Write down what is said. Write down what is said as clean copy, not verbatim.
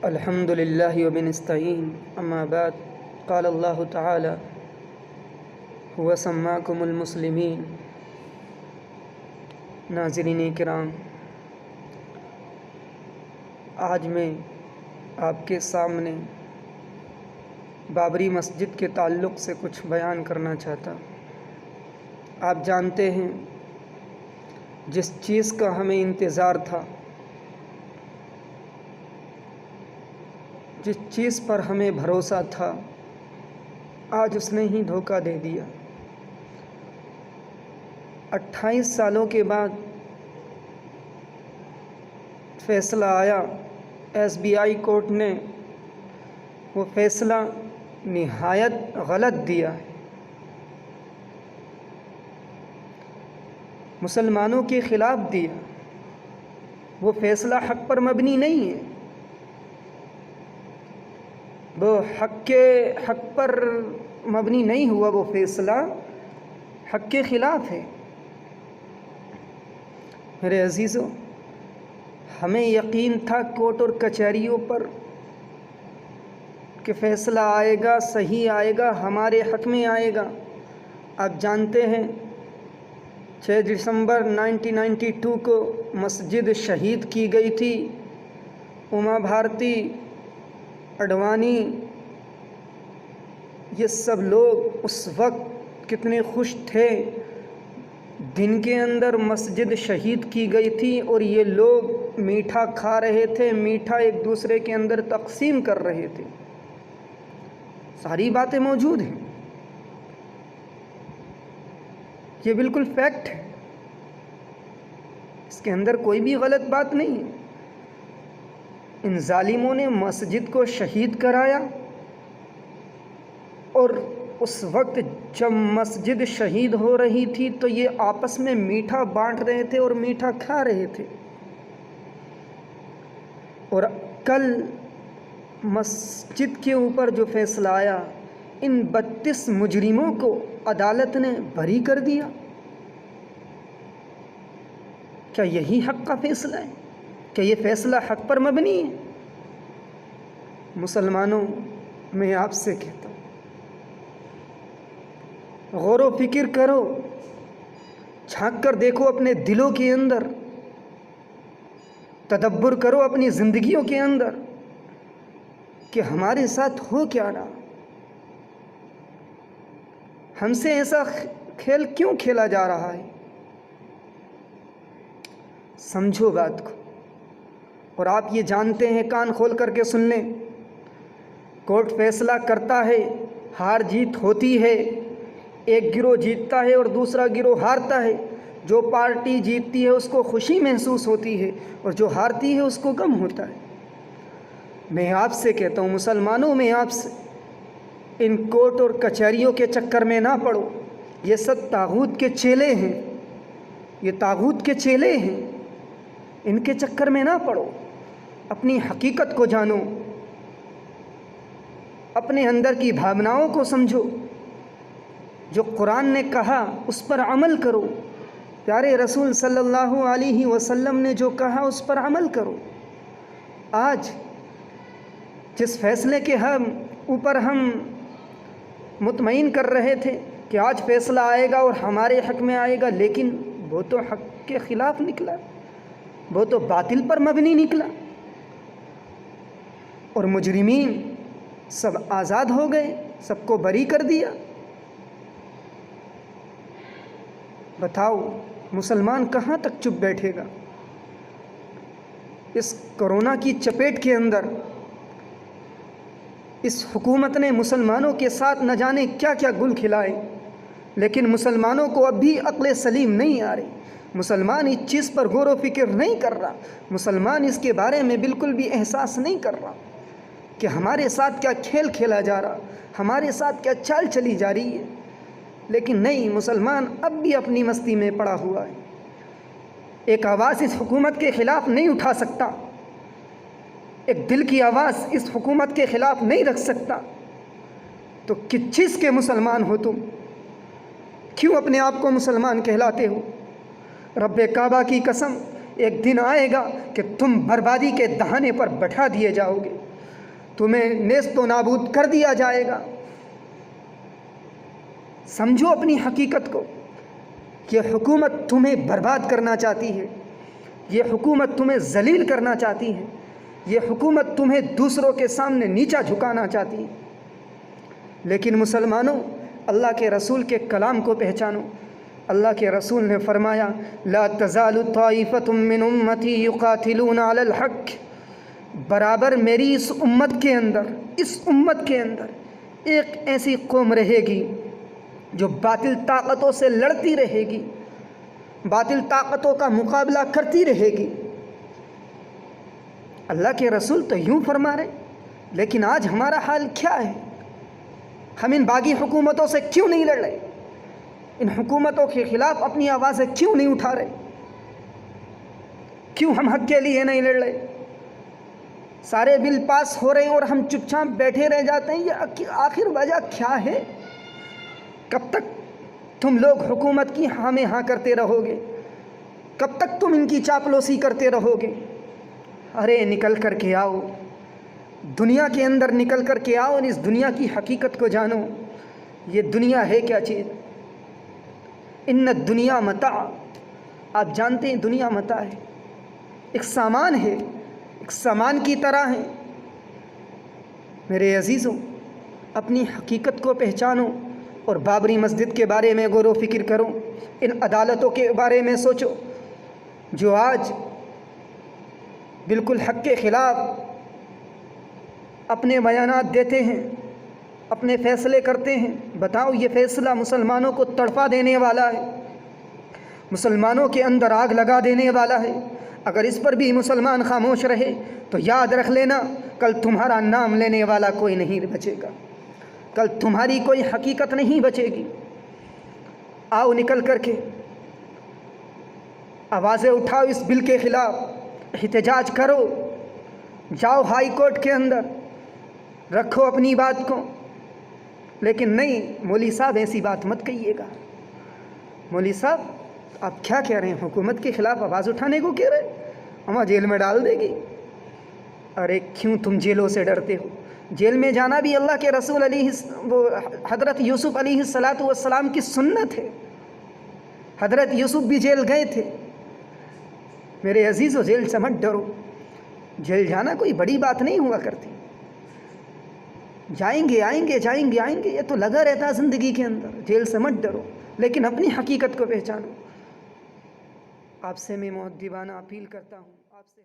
الحمد لله وبنستعين أما بعد قال الله تعالى هو سماكم المسلمين. ناظرین کرام، آج میں آپ کے سامنے بابری مسجد کے تعلق سے کچھ بیان کرنا چاہتا. آپ جانتے ہیں جس چیز کا ہمیں انتظار تھا، جس چیز پر ہمیں بھروسہ تھا، آج اس نے ہی دھوکہ دے دیا. 28 سالوں کے بعد فیصلہ آیا. SBI کورٹ نے وہ فیصلہ نہایت غلط دیا ہے. مسلمانوں کے خلاف دیا. وہ فیصلہ حق پر مبنی نہیں ہے، وہ حق پر مبنی نہیں ہوا. وہ فیصلہ حق کے خلاف ہے. میرے عزیزوں، ہمیں یقین تھا کورٹ اور کچہریوں پر کہ فیصلہ آئے گا، صحیح آئے گا، ہمارے حق میں آئے گا. آپ جانتے ہیں 6 دسمبر 1992 کو مسجد شہید کی گئی تھی. اما بھارتی، اڈوانی، یہ سب لوگ اس وقت کتنے خوش تھے. دن کے اندر مسجد شہید کی گئی تھی اور یہ لوگ میٹھا کھا رہے تھے، میٹھا ایک دوسرے کے اندر تقسیم کر رہے تھے. ساری باتیں موجود ہیں، یہ بالکل فیکٹ ہے، اس کے اندر کوئی بھی غلط بات نہیں ہے. ان ظالموں نے مسجد کو شہید کرایا، اور اس وقت جب مسجد شہید ہو رہی تھی تو یہ آپس میں میٹھا بانٹ رہے تھے اور میٹھا کھا رہے تھے. اور کل مسجد کے اوپر جو فیصلہ آیا، ان 32 مجرموں کو عدالت نے بری کر دیا. کیا یہی حق کا فیصلہ ہے؟ کیا یہ فیصلہ حق پر مبنی ہے؟ مسلمانوں، میں آپ سے کہتا ہوں، غور و فکر کرو، جھانک کر دیکھو اپنے دلوں کے اندر، تدبر کرو اپنی زندگیوں کے اندر کہ ہمارے ساتھ ہو کیا رہا. ہم سے ایسا کھیل کیوں کھیلا جا رہا ہے؟ سمجھو بات کو. اور آپ یہ جانتے ہیں، کان کھول کر کے سن لیں، کورٹ فیصلہ کرتا ہے، ہار جیت ہوتی ہے. ایک گروہ جیتتا ہے اور دوسرا گروہ ہارتا ہے. جو پارٹی جیتتی ہے اس کو خوشی محسوس ہوتی ہے، اور جو ہارتی ہے اس کو غم ہوتا ہے. میں آپ سے کہتا ہوں مسلمانوں، میں آپ سے، ان کورٹ اور کچہریوں کے چکر میں نہ پڑو. یہ سب طاغوت کے چیلے ہیں، یہ طاغوت کے چیلے ہیں، ان کے چکر میں نہ پڑو. اپنی حقیقت کو جانو، اپنے اندر کی بھاوناؤں کو سمجھو. جو قرآن نے کہا اس پر عمل کرو. پیارے رسول صلی اللہ علیہ وسلم نے جو کہا اس پر عمل کرو. آج جس فیصلے کے اوپر ہم مطمئن کر رہے تھے کہ آج فیصلہ آئے گا اور ہمارے حق میں آئے گا، لیکن وہ تو حق کے خلاف نکلا، وہ تو باطل پر مبنی نکلا، اور مجرمین سب آزاد ہو گئے، سب کو بری کر دیا. بتاؤ مسلمان کہاں تک چپ بیٹھے گا؟ اس کرونا کی چپیٹ کے اندر اس حکومت نے مسلمانوں کے ساتھ نہ جانے کیا کیا گل کھلائے، لیکن مسلمانوں کو اب بھی عقل سلیم نہیں آ رہی. مسلمان اس چیز پر غور و فکر نہیں کر رہا، مسلمان اس کے بارے میں بالکل بھی احساس نہیں کر رہا کہ ہمارے ساتھ کیا کھیل کھیلا جا رہا، ہمارے ساتھ کیا چال چلی جا رہی ہے. لیکن نہیں، مسلمان اب بھی اپنی مستی میں پڑا ہوا ہے. ایک آواز اس حکومت کے خلاف نہیں اٹھا سکتا، ایک دل کی آواز اس حکومت کے خلاف نہیں رکھ سکتا. تو کس چیز کے مسلمان ہو تم؟ کیوں اپنے آپ کو مسلمان کہلاتے ہو؟ رب کعبہ کی قسم، ایک دن آئے گا کہ تم بربادی کے دہانے پر بٹھا دیے جاؤ گے. تمہیں نیست و نابود کر دیا جائے گا۔ سمجھو اپنی حقیقت کو، یہ حکومت تمہیں برباد کرنا چاہتی ہے، یہ حکومت تمہیں ذلیل کرنا چاہتی ہے، یہ حکومت تمہیں دوسروں کے سامنے نیچا جھکانا چاہتی ہے۔ لیکن مسلمانوں، اللہ کے رسول کے کلام کو پہچانو۔ اللہ کے رسول نے فرمایا لا تزال طائفۃ من امتی یقاتلون علی الحق، برابر میری اس امت کے اندر ایک ایسی قوم رہے گی جو باطل طاقتوں سے لڑتی رہے گی، باطل طاقتوں کا مقابلہ کرتی رہے گی۔ اللہ کے رسول تو یوں فرما رہے، لیکن آج ہمارا حال کیا ہے؟ ہم ان باغی حکومتوں سے کیوں نہیں لڑ رہے؟ ان حکومتوں کے خلاف اپنی آوازیں کیوں نہیں اٹھا رہے؟ کیوں ہم حق کے لیے نہیں لڑ رہے؟ سارے بل پاس ہو رہے ہیں اور ہم چپ چاپ بیٹھے رہ جاتے ہیں۔ یہ آخر وجہ کیا ہے؟ کب تک تم لوگ حکومت کی ہاں میں ہاں کرتے رہو گے؟ کب تک تم ان کی چاپلوسی کرتے رہو گے؟ ارے نکل کر کے آؤ، دنیا کے اندر نکل کر کے آؤ اور اس دنیا کی حقیقت کو جانو۔ یہ دنیا ہے کیا چیز؟ ان الدنیا متاع، آپ جانتے ہیں دنیا متاع ہے، ایک سامان ہے، ایک سامان کی طرح ہے۔ میرے عزیزوں، اپنی حقیقت کو پہچانو اور بابری مسجد کے بارے میں غور و فکر کرو، ان عدالتوں کے بارے میں سوچو جو آج بالکل حق کے خلاف اپنے بیانات دیتے ہیں، اپنے فیصلے کرتے ہیں۔ بتاؤ یہ فیصلہ مسلمانوں کو تڑپا دینے والا ہے، مسلمانوں کے اندر آگ لگا دینے والا ہے۔ اگر اس پر بھی مسلمان خاموش رہے تو یاد رکھ لینا، کل تمہارا نام لینے والا کوئی نہیں بچے گا، کل تمہاری کوئی حقیقت نہیں بچے گی۔ آؤ نکل کر کے آوازیں اٹھاؤ، اس بل کے خلاف احتجاج کرو، جاؤ ہائی کورٹ کے اندر رکھو اپنی بات کو۔ لیکن نہیں، مولوی صاحب ایسی بات مت کہیے گا۔ مولوی صاحب آپ کیا کہہ رہے ہیں؟ حکومت کے خلاف آواز اٹھانے کو کہہ رہے ہیں؟ ہمیں جیل میں ڈال دے گی۔ ارے کیوں تم جیلوں سے ڈرتے ہو؟ جیل میں جانا بھی اللہ کے رسول حضرت یوسف علیہ السلام کی سنت ہے۔ حضرت یوسف بھی جیل گئے تھے۔ میرے عزیزو، جیل سے مت ڈرو، جیل جانا کوئی بڑی بات نہیں ہوا کرتی۔ جائیں گے آئیں گے، جائیں گے آئیں گے، یہ تو لگا رہتا زندگی کے اندر۔ جیل سے مت ڈرو، لیکن اپنی حقیقت کو پہچانو۔ آپ سے میں مؤدبانہ اپیل کرتا ہوں، آپ سے